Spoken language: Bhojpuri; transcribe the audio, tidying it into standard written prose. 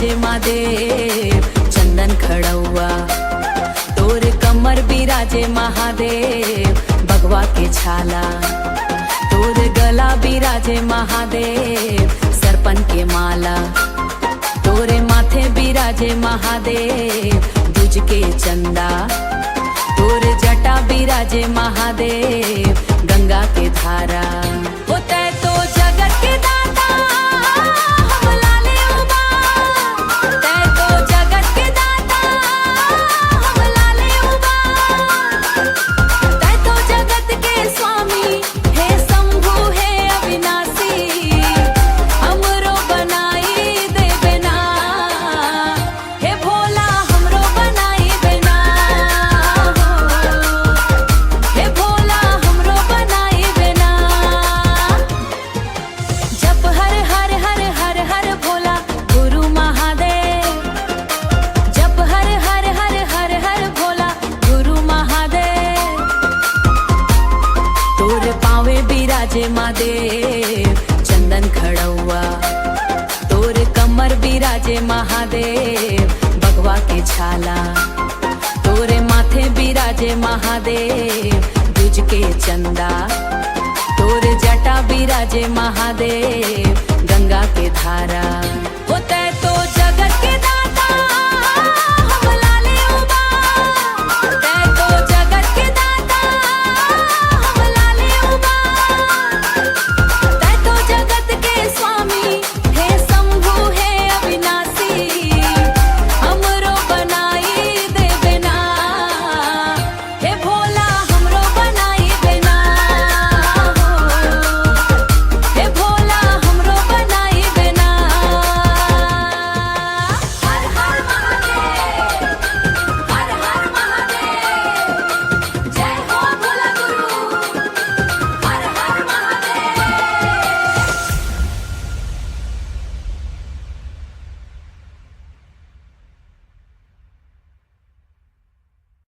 बिराजे महादेव चंदन खड़ौआ। तोर कमर बिराजे महादेव भगवा के छाला। तोर गला बिराजे महादेव सरपन के माला। तोरे माथे बिराजे महादेव दूज के चंदा। तोरे जटा बिराजे महादेव गंगा के धारा। होता तो जगत के दाता हम लाले उबा। तै तो जगत के दाता हम लाले उबा। तै तो जगत के स्वामी हे शंभु हे अविनाशी। हमरो बनाई दे बिना हे भोला हमरो बनाई बिना। हे भोला हमरो बनाई बिना। जप हर हर हर हर हर भोला गुरु महादेव। जप हर हर हर हर हर भोला गुरु महादेव। तोर पावे बिराजे महादेव चंदन खड़ौआ। तोर कमर बिराजे महादेव भगवा के छाला। तोरे माथे बिराजे महादेव दूज के चंदा। तोरे जटा बिराजे महादेव गंगा के धारा। होता तो